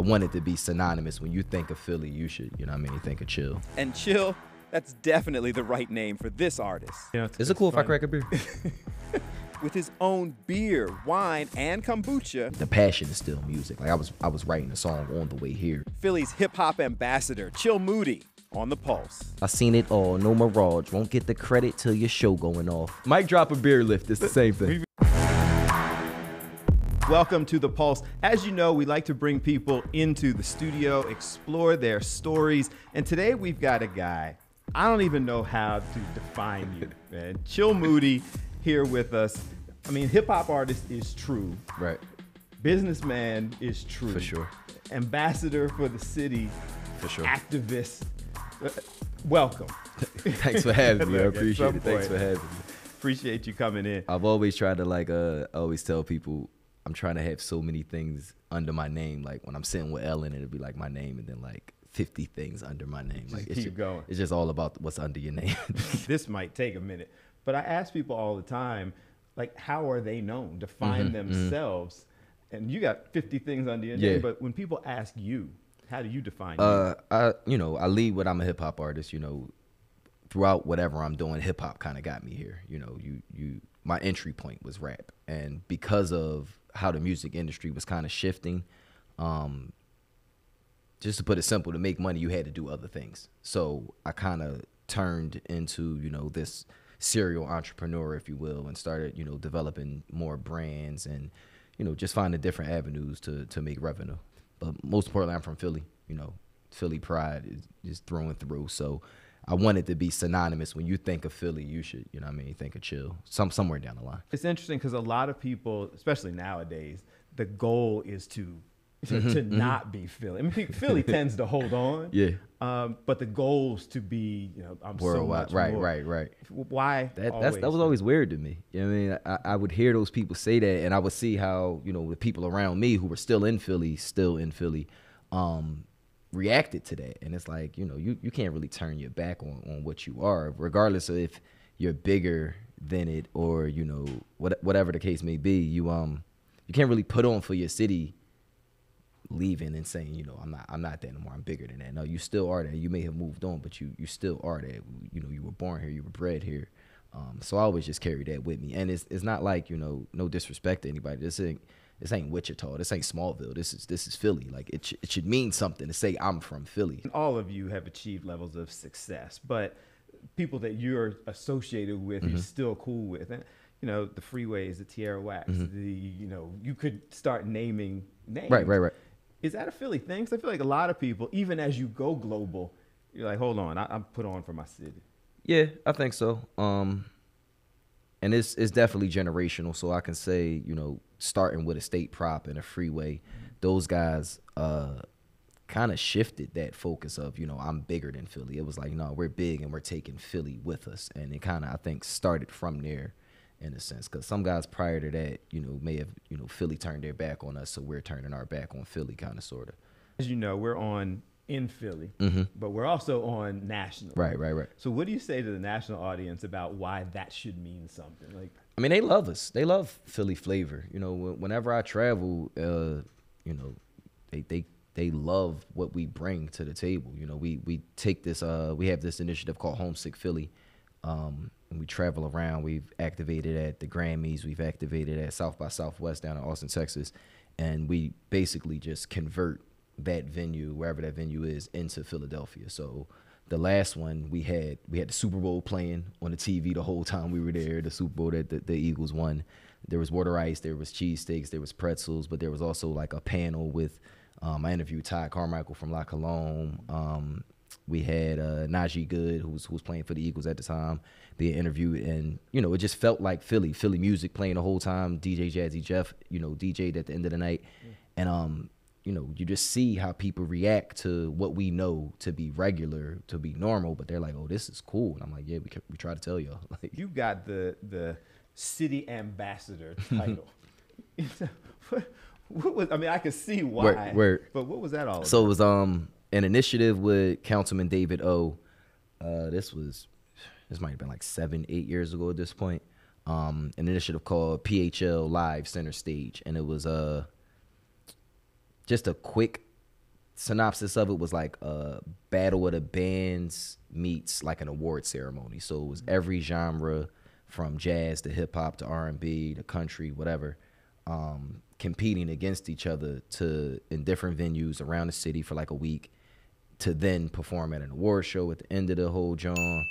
I want it to be synonymous. When you think of Philly, you should, you know what I mean, think of chill. And chill, that's definitely the right name for this artist. Yeah, Is it cool if I crack a beer? With his own beer, wine, and kombucha, The passion is still music. Like I was writing a song on the way here. Philly's hip-hop ambassador, Chill Moody, on the pulse. I seen it all, no mirage. Won't get the credit till your show going off. Mic drop a beer lift, it's the same thing. Welcome to The Pulse. As you know, we like to bring people into the studio, explore their stories, and today we've got a guy, I don't even know how to define you, man. Chill Moody here with us. I mean, hip-hop artist is true. Right. Businessman is true. For sure. Ambassador for the city. For sure. Activist. Welcome. Thanks for having me. I Look, at appreciate some it. Thanks point, for having me. Appreciate you coming in. I've always tried to I always tell people I'm trying to have so many things under my name. Like when I'm sitting with Ellen, it'll be like my name and then like 50 things under my name. Just like keep going. It's just all about what's under your name. This might take a minute, but I ask people all the time, like, how are they known? Define themselves. And you got 50 things under your name, but when people ask you, how do you define you? I lead what I'm a hip hop artist, throughout whatever I'm doing, hip hop kind of got me here. My entry point was rap. And because of how the music industry was kind of shifting, just to put it simple, to make money, you had to do other things. So I kind of turned into, this serial entrepreneur, if you will, and started, developing more brands and, just finding different avenues to make revenue. But most importantly, I'm from Philly. Philly pride is just through and through. So I want it to be synonymous. When you think of Philly, you should, think of chill somewhere down the line. It's interesting because a lot of people, especially nowadays, the goal is to not be Philly. I mean, Philly tends to hold on. Yeah. But the goal's to be, I'm worldwide. so much more. Right. Why? That was always weird to me. You know what I mean? I would hear those people say that, and I would see how, the people around me who were still in Philly, reacted to that. And it's like, you can't really turn your back on what you are, regardless of if you're bigger than it or, whatever the case may be. You can't really put on for your city leaving and saying, I'm not that anymore. I'm bigger than that. No, you still are that. You may have moved on, but you still are that. You were born here. You were bred here. So I always just carry that with me. And it's not like, no disrespect to anybody. This ain't Wichita. This ain't Smallville. This is Philly. Like it should mean something to say I'm from Philly. All of you have achieved levels of success, but people that you're associated with, you're still cool with. And, the freeways, the Tierra Wax, you could start naming names. Right. Is that a Philly thing? 'Cause I feel like a lot of people, even as you go global, you're like, hold on, I'm put on for my city. Yeah, I think so. And it's definitely generational. So I can say, starting with a state prop and a freeway, those guys kind of shifted that focus of, I'm bigger than Philly. It was like, no, we're big and we're taking Philly with us. And it kind of, I think, started from there in a sense. Because some guys prior to that, may have, Philly turned their back on us. So we're turning our back on Philly, kind of, sort of. As you know, we're on in Philly, but we're also on national. Right. So what do you say to the national audience about why that should mean something? Like, I mean, they love us. They love Philly flavor. Whenever I travel, they love what we bring to the table. We take this, we have this initiative called Homesick Philly. And we travel around. We've activated at the Grammys. We've activated at South by Southwest down in Austin, Texas. And we basically just convert that venue, wherever that venue is, into Philadelphia. So the last one we had the Super Bowl playing on the TV the whole time we were there, the Super Bowl that the Eagles won. There was water ice, there was cheesesteaks, there was pretzels, but there was also like a panel with, I interviewed Ty Carmichael from La Cologne. We had Najee Good, who was playing for the Eagles at the time, being interviewed, and it just felt like Philly music playing the whole time. DJ Jazzy Jeff, DJ'd at the end of the night, and you just see how people react to what we know to be regular, to be normal, but they're like, oh, this is cool, and I'm like, yeah, we try to tell y'all. Like, you got the city ambassador title. What was? I mean, I could see why, but what was that all about? So it was an initiative with Councilman David O. This might have been like 7-8 years ago at this point. An initiative called PHL Live Center Stage, and it was just a quick synopsis of it was like a battle of the bands meets like an award ceremony. So it was every genre from jazz to hip hop to R&B to country, whatever, competing against each other in different venues around the city for like a week to then perform at an award show at the end of the whole John.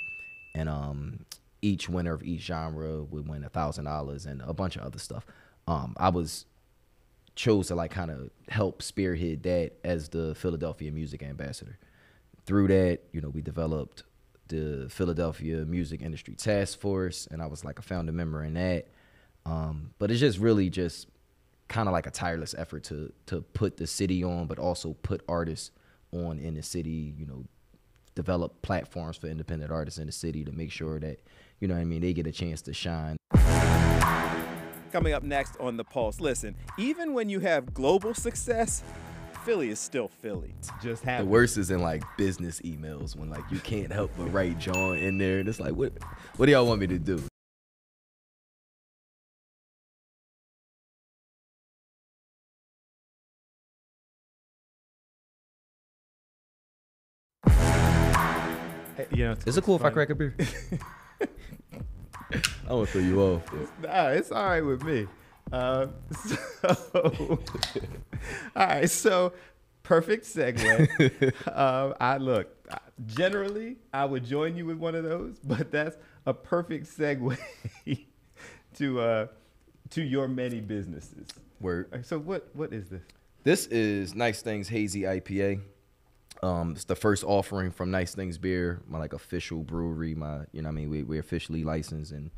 And each winner of each genre would win $1,000 and a bunch of other stuff. I was chose to like kind of help spearhead that as the Philadelphia music ambassador. Through that, you know, we developed the Philadelphia Music Industry Task Force, and I was like a founding member in that. But it's just really just kind of like a tireless effort to put the city on, but also put artists on in the city, you know, develop platforms for independent artists in the city to make sure that, you know what I mean, they get a chance to shine. Coming up next on The Pulse, listen, even when you have global success, Philly is still Philly. Just The happens. worst is in like business emails when like you can't help but write John in there, and it's like, what do y'all want me to do? You know, Is it cool if I funny. crack a beer? I want to throw you off. Nah, it's all right with me. All right, so perfect segue. Generally, I would join you with one of those, but that's a perfect segue to your many businesses. Word. So what is this? This is Nice Things Hazy IPA. It's the first offering from Nice Things Beer, my like official brewery. My, you know what I mean, we're officially licensed and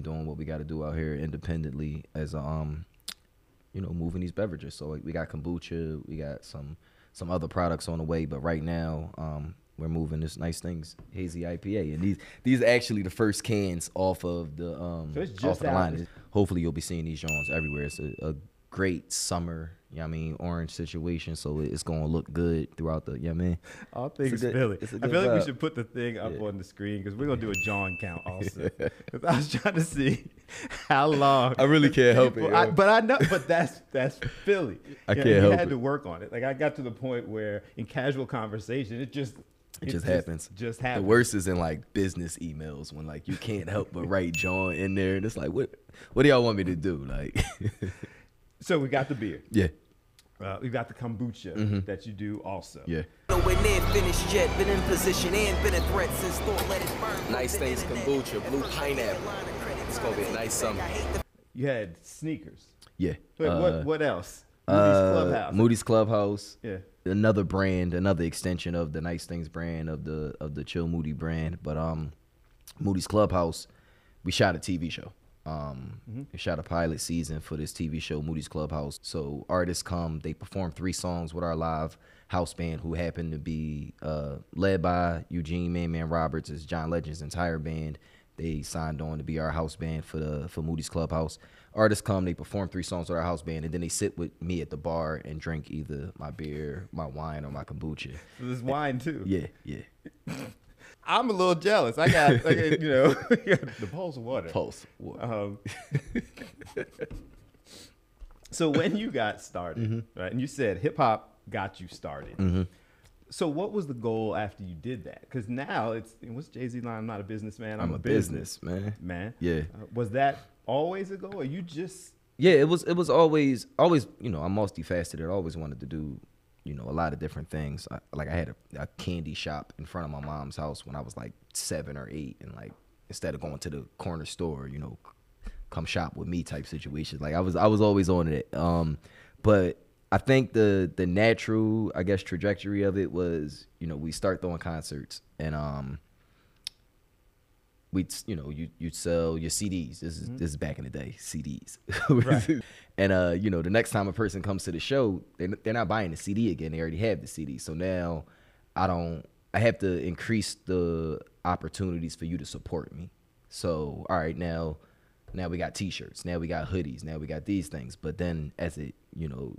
doing what we got to do out here independently as you know, moving these beverages. So we got kombucha, we got some other products on the way, but right now we're moving this Nice Things Hazy IPA, and these are actually the first cans off of the So it's off just of the out. line. Hopefully you'll be seeing these Jones everywhere. It's a great summer, you know what I mean, orange situation, so it's gonna look good throughout the, yeah, man. All things good- Philly. it's a I good feel like we vibe. should put the thing up Yeah. on the screen because we're gonna do a John count also. 'Cause I was trying to see how long. I really can't help it, yo. But I know, but that's Philly. I You know, can't you help had it. to work on it. Like I got to the point where in casual conversation, it just happens. Just The happens. worst is in like business emails when like you can't help but write John in there, and it's like, what do y'all want me to do? Like, So we got the beer. yeah, We got the kombucha that you do also. yeah. Nowhere near finished yet, been in position and been a threat since thought let it burn. Nice Things kombucha, blue pineapple. It's gonna be a nice summer. You had sneakers. Yeah. Wait, what else? Moody's Clubhouse. Moody's Clubhouse. Yeah. Another brand, another extension of the Nice Things brand, of the Chill Moody brand. But Moody's Clubhouse, we shot a TV show. We shot a pilot season for this TV show, Moody's Clubhouse. So artists come, they perform 3 songs with our live house band, who happen to be led by Eugene Man Roberts. It's John Legend's entire band. They signed on to be our house band for Moody's Clubhouse. Artists come, they perform 3 songs with our house band, and then they sit with me at the bar and drink either my beer, my wine, or my kombucha. So there's wine too. Yeah, yeah. I'm a little jealous. I got, you know, the Pulse water. Pulse. What? So when you got started, Mm-hmm. right, and you said hip hop got you started. So what was the goal after you did that? Because now what's Jay-Z line? I'm not a businessman. I'm a business man. man. Yeah. Was that always a goal, or you just? Yeah, it was always, you know, I'm multifaceted. I always wanted to do, you know, a lot of different things. I had a candy shop in front of my mom's house when I was like 7 or 8, and like instead of going to the corner store, you know, come shop with me type situation. Like I was always on it. But I think the natural, I guess, trajectory of it was, you know, we start throwing concerts, and you know, you'd sell your CDs. This is back in the day, CDs. Right. And you know, the next time a person comes to the show, they're not buying the CD again. They already have the CD. So now I have to increase the opportunities for you to support me. So all right, now we got T-shirts, now we got hoodies, now we got these things. But then as it, you know,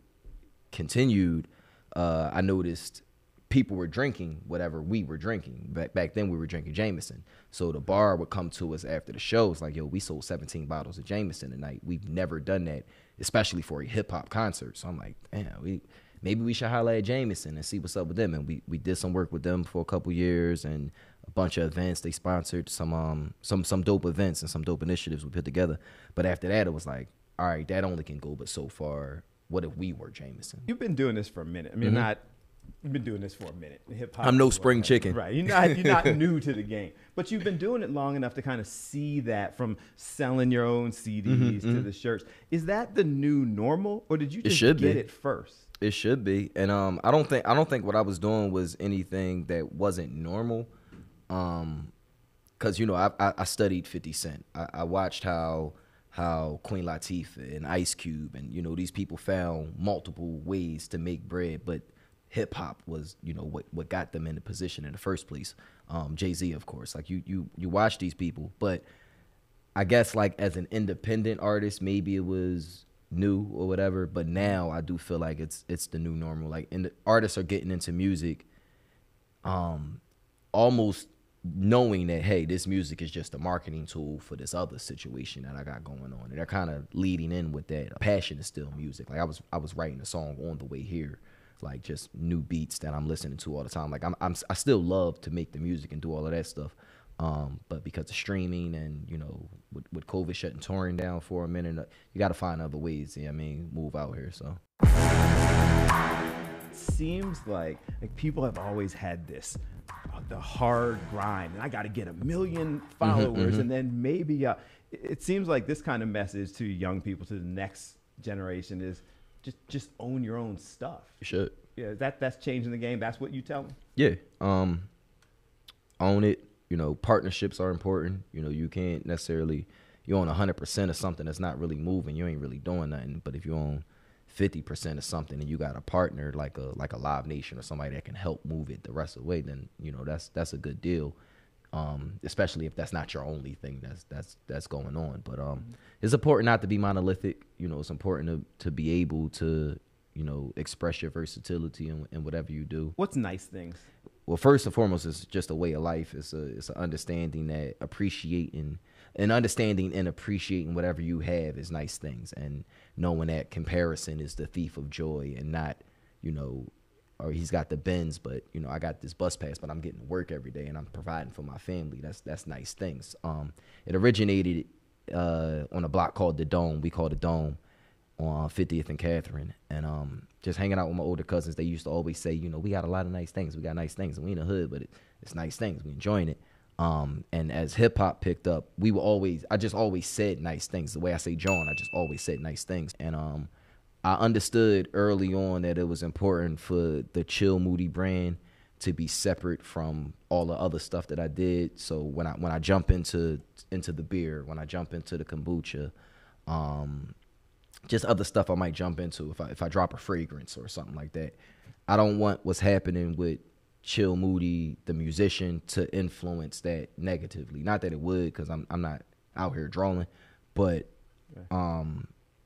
continued, I noticed people were drinking whatever we were drinking. Back then we were drinking Jameson. So the bar would come to us after the show. It's like, yo, we sold 17 bottles of Jameson tonight. We've never done that, especially for a hip hop concert. So I'm like, damn, maybe we should holler at Jameson and see what's up with them. And we did some work with them for a couple years and a bunch of events. They sponsored some dope events and some dope initiatives we put together. But after that, it was like, all right, that only can go but so far. What if we were Jameson? You've been doing this for a minute. I mean, you've been doing this for a minute. Hip-hop. I'm no spring chicken. Right. You're not new to the game. But you've been doing it long enough to kind of see that from selling your own CDs to the shirts. Is that the new normal, or did you just get it first? It should be. And I don't think what I was doing was anything that wasn't normal. Cause I studied 50 Cent. I watched how Queen Latifah and Ice Cube and these people found multiple ways to make bread, but hip hop was what got them in the position in the first place. Jay-Z, of course. Like you watch these people, but I guess like as an independent artist, maybe it was new or whatever, but now I do feel like it's the new normal. Like artists are getting into music almost knowing that, hey, this music is just a marketing tool for this other situation that I got going on. And they're kind of leading in with that. Passion is still music. Like I was writing a song on the way here, like just new beats that I'm listening to all the time. Like I still love to make the music and do all of that stuff. But because of streaming and, with COVID shutting touring down for a minute, you got to find other ways, move out here. So seems like people have always had this, the hard grind, and I got to get 1 million followers, and then maybe it seems like this kind of message to young people, to the next generation, is just own your own stuff. You should. Yeah, that's changing the game. That's what you tell them. Yeah, own it. Partnerships are important. You can't necessarily, you own 100% of something that's not really moving, you ain't really doing nothing. But if you own 50% of something and you got a partner like a Live Nation or somebody that can help move it the rest of the way, then that's a good deal. Especially if that's not your only thing that's going on. But it's important not to be monolithic. It's important to be able to express your versatility in whatever you do. What's nice things? Well, first and foremost, it's just a way of life. It's an understanding that appreciating whatever you have is nice things, and knowing that comparison is the thief of joy, and not, or he's got the Benz, but I got this bus pass, but I'm getting to work every day and I'm providing for my family. That's nice things. It originated on a block called the Dome. We call it the Dome on 50th and Catherine, and just hanging out with my older cousins. They used to always say, we got a lot of nice things. We got nice things, and we in the hood, but it's nice things. We enjoying it. And as hip hop picked up, I just always said nice things. The way I say John, I just always said nice things. And I understood early on that it was important for the Chill Moody brand to be separate from all the other stuff that I did. So when I jump into the beer, when I jump into the kombucha, just other stuff I might jump into if I drop a fragrance or something like that, I don't want what's happening with Chill Moody, the musician, to influence that negatively. Not that it would, because I'm not out here drawing, but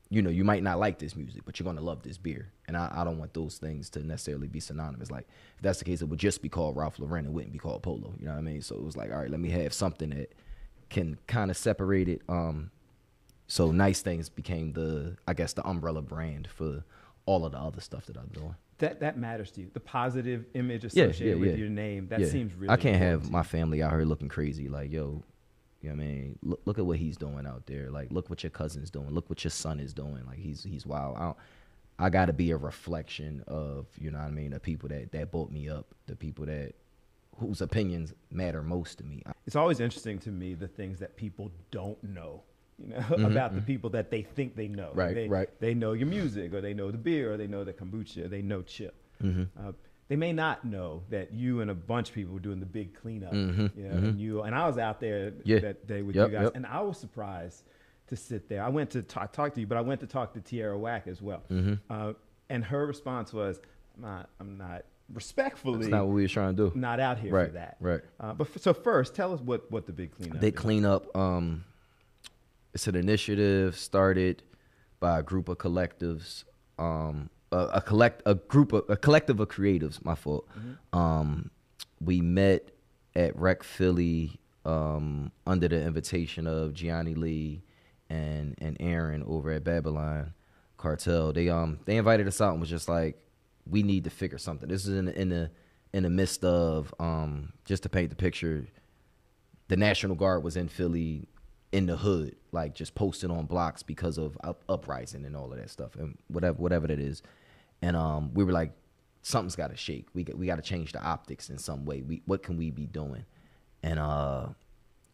you might not like this music, but you're gonna love this beer, and I don't want those things to necessarily be synonymous. Like if that's the case, it would just be called Ralph Lauren, it wouldn't be called Polo. You know what I mean? So it was like, all right, let me have something that can kind of separate it. So Nice Things became the umbrella brand for all of the other stuff that I'm doing. That matters to you. The positive image associated with your name. That seems really I can't have my family out here looking crazy. Like, yo, you know what I mean? Look at what he's doing out there. Like, look what your cousin's doing. Look what your son is doing. Like, he's wild. I got to be a reflection of, you know what I mean, the people that built me up, the people whose opinions matter most to me. It's always interesting to me the things that people don't know. About the people that they think they know. Right. They know your music, or they know the beer, or they know the kombucha, or they know Chip. They may not know that you and a bunch of people were doing the big cleanup. And I was out there that day with you guys, and I was surprised to sit there. I went to talk to you, but I went to talk to Tierra Whack as well. And her response was, I'm not respectfully. That's not what we were trying to do. Not out here for that. Right. So first, tell us what the big cleanup They is. clean up. It's an initiative started by a group of collectives, a collective of creatives. My fault. We met at Rec Philly under the invitation of Gianni Lee and Aaron over at Babylon Cartel. They invited us out and was just like, we need to figure something. This is in the midst of, just to paint the picture, the National Guard was in Philly in the hood, like just posted on blocks because of uprising and all of that stuff and whatever that is. And we were like, something's got to shake. We got to change the optics in some way. What can we be doing? And a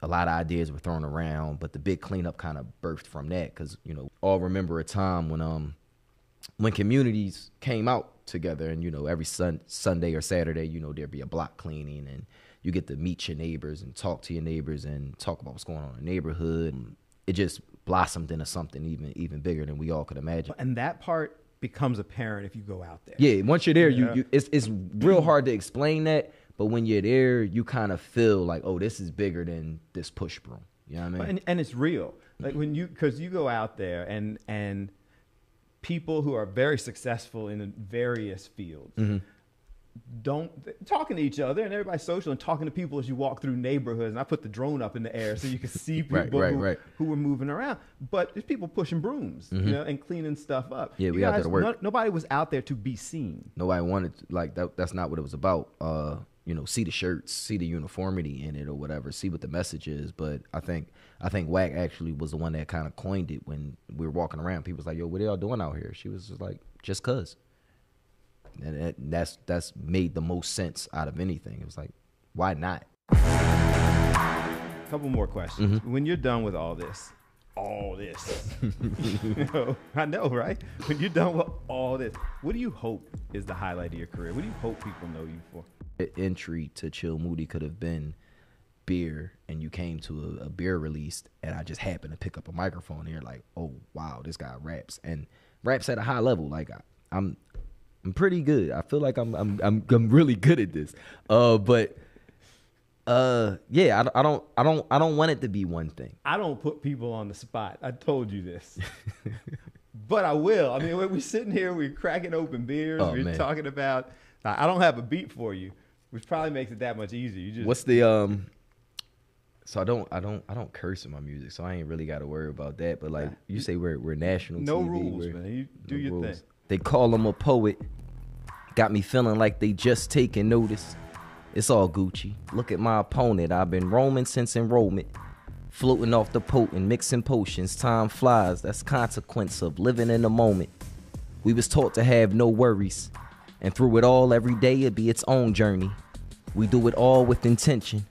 lot of ideas were thrown around, but the big cleanup kind of birthed from that, because, you know, all remember a time when communities came out together, and, you know, every Sunday or Saturday, you know, there'd be a block cleaning, and you get to meet your neighbors and talk to your neighbors and talk about what's going on in the neighborhood. It just blossomed into something even bigger than we all could imagine. And that part becomes apparent if you go out there. Yeah, once you're there, it's real hard to explain that, but when you're there, you kind of feel like, oh, this is bigger than this push broom. You know what I mean? And it's real. Like because you go out there and people who are very successful in various fields talking to each other, and everybody's social and talking to people as you walk through neighborhoods. And I put the drone up in the air so you can see people who were moving around. But there's people pushing brooms, you know, and cleaning stuff up. Yeah, we out there to work. Nobody was out there to be seen. Nobody wanted to, like that. That's not what it was about. You know, see the shirts, see the uniformity in it or whatever, see what the message is. But I think Wack actually was the one that kind of coined it when we were walking around. People was like, yo, what are y'all doing out here? She was just like, just cuz. And that's made the most sense out of anything. It was like, why not? A couple more questions. When you're done with all this, you know, I know, right? When you're done with all this, what do you hope is the highlight of your career? What do you hope people know you for? Entry to Chill Moody could have been beer, and you came to a beer release, and I just happened to pick up a microphone here, like, oh wow, this guy raps, and raps at a high level. Like I'm pretty good. I feel like I'm really good at this. But yeah, I don't want it to be one thing. I don't put people on the spot. I told you this. But I will. I mean, we're sitting here, we're cracking open beers, we're talking about, I don't have a beat for you, which probably makes it that much easier. You just What's the so I don't curse in my music, so I ain't really got to worry about that. But like you say, we're national no TV. Rules, man. You do your rules. thing. They call him a poet. Got me feeling like they just taking notice. It's all Gucci. Look at my opponent. I've been roaming since enrollment. Floating off the potent, mixing potions. Time flies. That's consequence of living in the moment. We was taught to have no worries. And through it all, every day it be its own journey. We do it all with intention.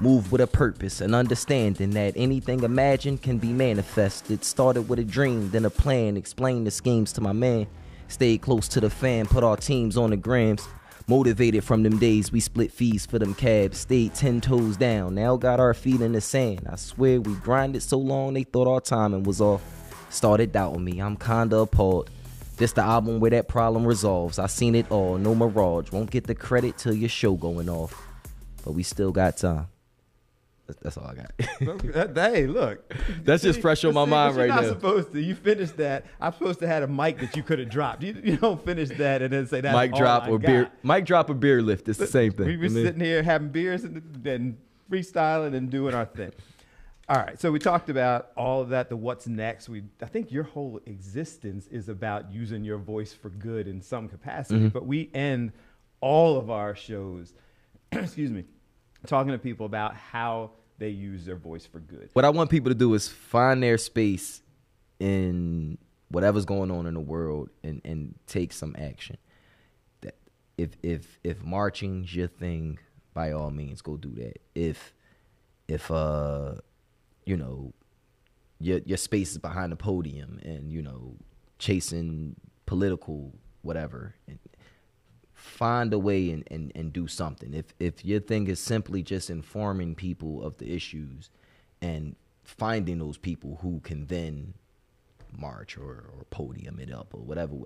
Move with a purpose, an understanding that anything imagined can be manifested. Started with a dream, then a plan. Explained the schemes to my man. Stayed close to the fan, put our teams on the grams. Motivated from them days, we split fees for them cabs. Stayed 10 toes down, now got our feet in the sand. I swear we grinded so long, they thought our timing was off. Started doubting me, I'm kinda appalled. This the album where that problem resolves. I seen it all, no mirage. Won't get the credit till your show going off. But we still got time. That's all I got. Hey, look. That's just fresh on my mind right now. You're not supposed to. You finished that. I'm supposed to have a mic that you could have dropped. You don't finish that and then say that's mic drop or beer. Mic drop or beer lift. It's the same thing. We were sitting here having beers and freestyling and doing our thing. All right. So we talked about all of that, the what's next. I think your whole existence is about using your voice for good in some capacity. But we end all of our shows, excuse me, talking to people about how they use their voice for good. What I want people to do is find their space in whatever's going on in the world and take some action. That if marching's your thing, by all means, go do that. If you know, your space is behind the podium and, you know, chasing political whatever, and find a way and do something. If your thing is simply just informing people of the issues and finding those people who can then march or podium it up or whatever,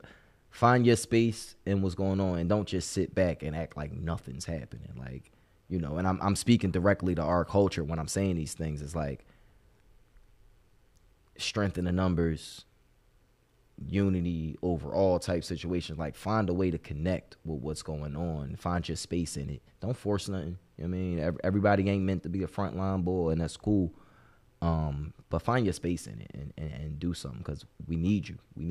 find your space and what's going on, and don't just sit back and act like nothing's happening. Like, you know, and I'm speaking directly to our culture when I'm saying these things. It's like strength in the numbers, unity over all type situations. Like, find a way to connect with what's going on. Find your space in it. Don't force nothing. You know what I mean? Everybody ain't meant to be a frontline boy, and that's cool. But find your space in it and do something, because we need you. We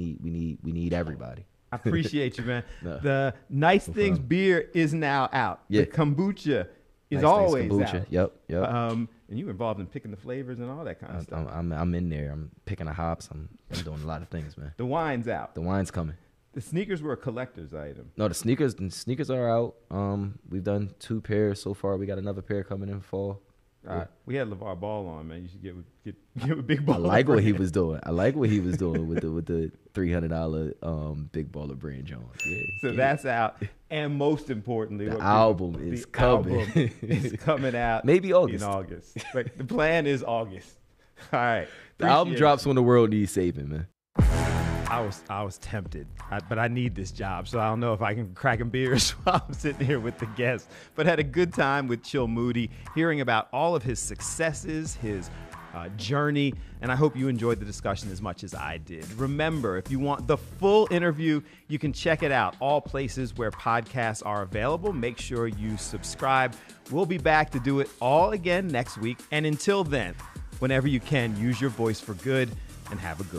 need everybody. I appreciate you, man. No. The Nice No Things problem. beer is now out. Yeah. The kombucha is Nice always Things kombucha. out. Yep. And you involved in picking the flavors and all that kind of stuff. I'm in there. I'm picking the hops. I'm doing a lot of things, man. The wine's out. The wine's coming. The sneakers were a collector's item. No, the sneakers are out. We've done 2 pairs so far. We got another pair coming in fall. We had LaVar Ball on, man. You should get with Big Baller. I like what he was doing. I like what he was doing with the $300 Big Baller brand Jones. Yeah, So that's out. And most importantly, the what album people- is the coming. album is coming out. Maybe August. In August. But the plan is August. All right. The album Appreciate drops when the world needs saving, man. I was tempted, but I need this job, so I don't know if I can crack beers while I'm sitting here with the guests. But had a good time with Chill Moody, hearing about all of his successes, his journey, and I hope you enjoyed the discussion as much as I did. Remember, if you want the full interview, you can check it out all places where podcasts are available. Make sure you subscribe. We'll be back to do it all again next week. And until then, whenever you can, use your voice for good and have a good one.